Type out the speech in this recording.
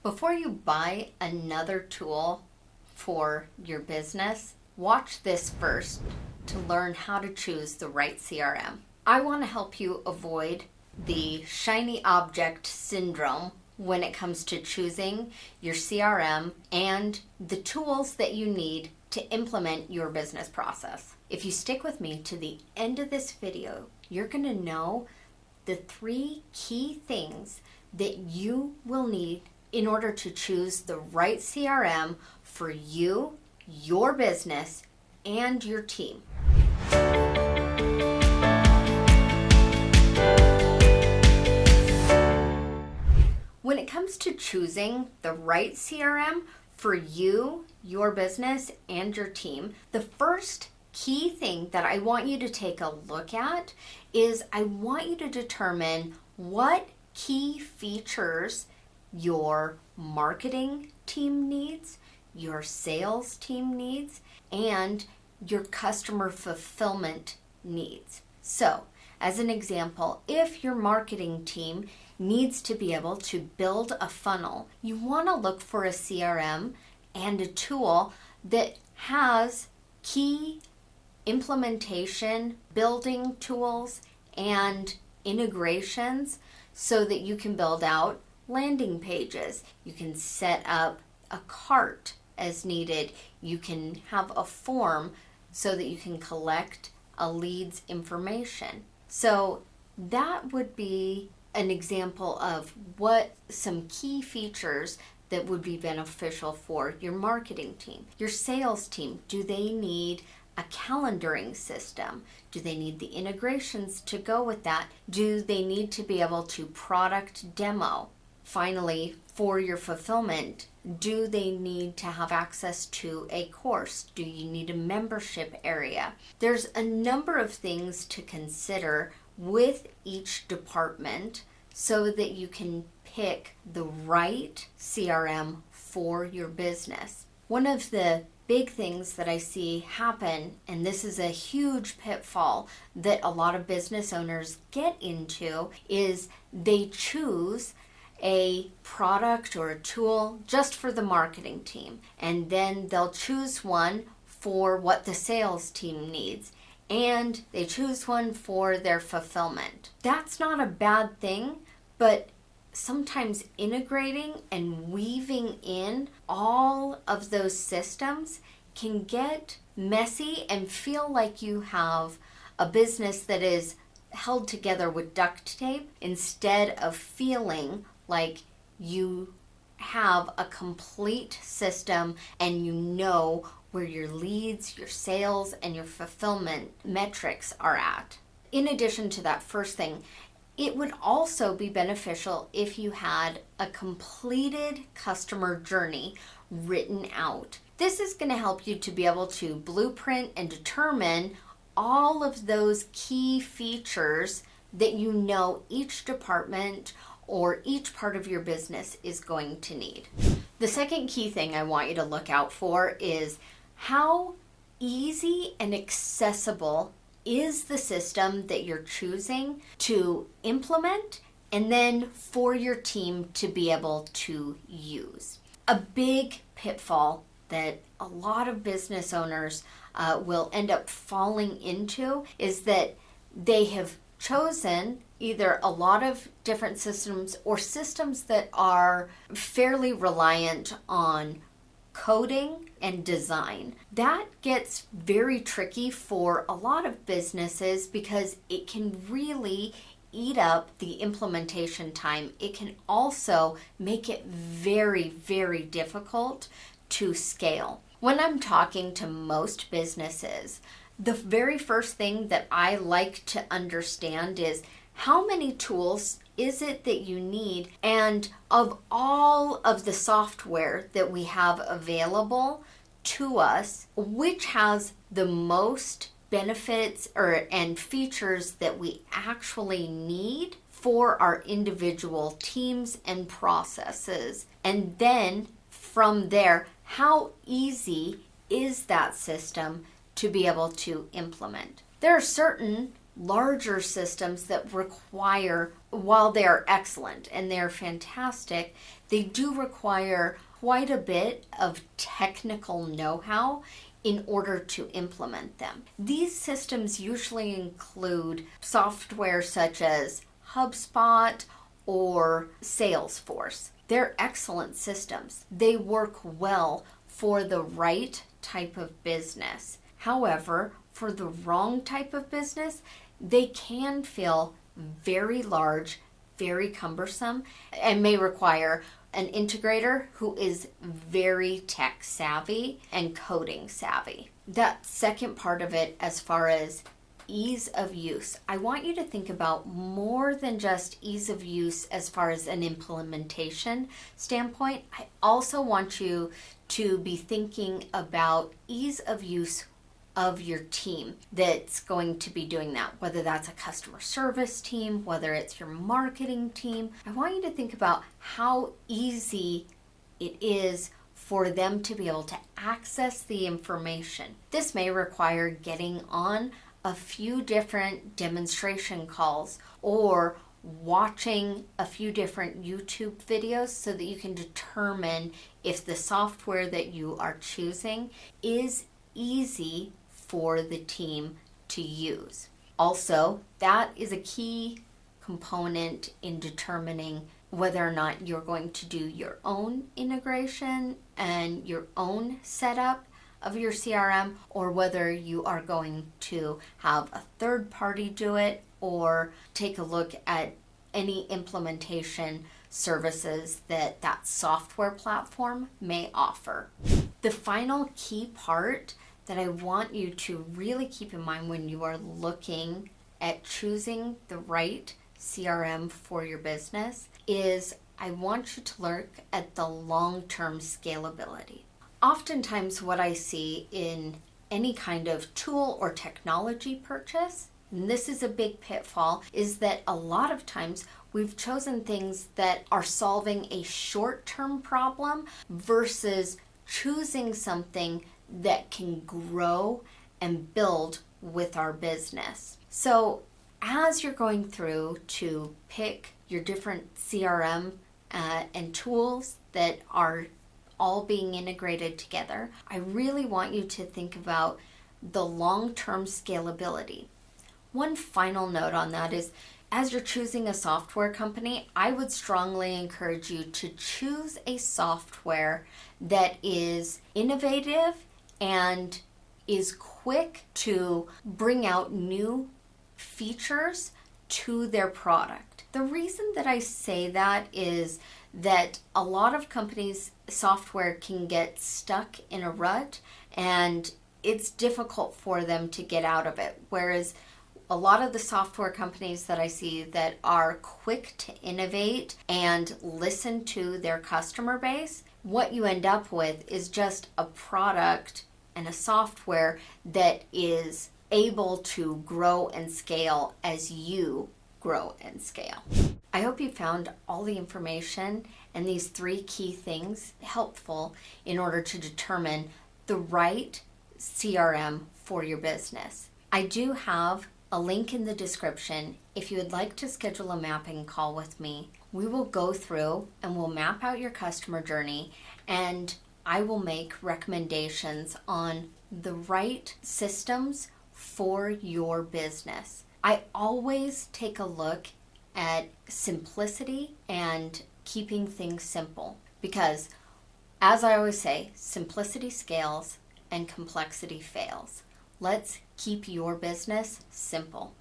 Before you buy another tool for your business, watch this first to learn how to choose the right CRM. I want to help you avoid the shiny object syndrome when it comes to choosing your CRM and the tools that you need to implement your business process. If you stick with me to the end of this video, you're going to know the 3 key things that you will need in order to choose the right CRM for you, your business, and your team. When it comes to choosing the right CRM for you, your business, and your team, the first key thing that I want you to take a look at is I want you to determine what key features your marketing team needs, your sales team needs, and your customer fulfillment needs. So, as an example, if your marketing team needs to be able to build a funnel, you want to look for a CRM and a tool that has key implementation, building tools, and integrations so that you can build out landing pages. You can set up a cart as needed. You can have a form so that you can collect a lead's information. So that would be an example of what some key features that would be beneficial for your marketing team. Your sales team, do they need a calendaring system? Do they need the integrations to go with that? Do they need to be able to product demo? Finally, for your fulfillment, do they need to have access to a course? Do you need a membership area? There's a number of things to consider with each department so that you can pick the right CRM for your business. One of the big things that I see happen, and this is a huge pitfall that a lot of business owners get into, is they choose a product or a tool just for the marketing team, and then they'll choose one for what the sales team needs, and they choose one for their fulfillment. That's not a bad thing, but sometimes integrating and weaving in all of those systems can get messy and feel like you have a business that is held together with duct tape instead of feeling like you have a complete system and you know where your leads, your sales, and your fulfillment metrics are at. In addition to that first thing, it would also be beneficial if you had a completed customer journey written out. This is going to help you to be able to blueprint and determine all of those key features that you know each department or each part of your business is going to need. The second key thing I want you to look out for is how easy and accessible is the system that you're choosing to implement and then for your team to be able to use. A big pitfall that a lot of business owners will end up falling into is that they have chosen either a lot of different systems or systems that are fairly reliant on coding and design. That gets very tricky for a lot of businesses because it can really eat up the implementation time. It can also make it very, very difficult to scale. When I'm talking to most businesses, the very first thing that I like to understand is how many tools is it that you need, and of all of the software that we have available to us, which has the most benefits and features that we actually need for our individual teams and processes. And then from there, how easy is that system to be able to implement? There are certain larger systems that require, while they're excellent and they're fantastic, they do require quite a bit of technical know-how in order to implement them. These systems usually include software such as HubSpot or Salesforce. They're excellent systems. They work well for the right type of business. However, for the wrong type of business, they can feel very large, very cumbersome, and may require an integrator who is very tech savvy and coding savvy. That second part of it, as far as ease of use, I want you to think about more than just ease of use as far as an implementation standpoint. I also want you to be thinking about ease of use of your team that's going to be doing that, whether that's a customer service team, whether it's your marketing team. I want you to think about how easy it is for them to be able to access the information. This may require getting on a few different demonstration calls or watching a few different YouTube videos so that you can determine if the software that you are choosing is easy for the team to use. Also, that is a key component in determining whether or not you're going to do your own integration and your own setup of your CRM, or whether you are going to have a third party do it or take a look at any implementation services that that software platform may offer. The final key part that I want you to really keep in mind when you are looking at choosing the right CRM for your business is I want you to look at the long-term scalability. Oftentimes what I see in any kind of tool or technology purchase, and this is a big pitfall, is that a lot of times we've chosen things that are solving a short-term problem versus choosing something that can grow and build with our business. So as you're going through to pick your different CRM and tools that are all being integrated together, I really want you to think about the long-term scalability. One final note on that is, as you're choosing a software company, I would strongly encourage you to choose a software that is innovative and is quick to bring out new features to their product. The reason that I say that is that a lot of companies' software can get stuck in a rut and it's difficult for them to get out of it. Whereas a lot of the software companies that I see that are quick to innovate and listen to their customer base, what you end up with is just a product and a software that is able to grow and scale as you grow and scale. I hope you found all the information and these 3 key things helpful in order to determine the right CRM for your business. I do have a link in the description. If you would like to schedule a mapping call with me, we will go through and we'll map out your customer journey, and I will make recommendations on the right systems for your business. I always take a look at simplicity and keeping things simple because, as I always say, simplicity scales and complexity fails. Let's keep your business simple.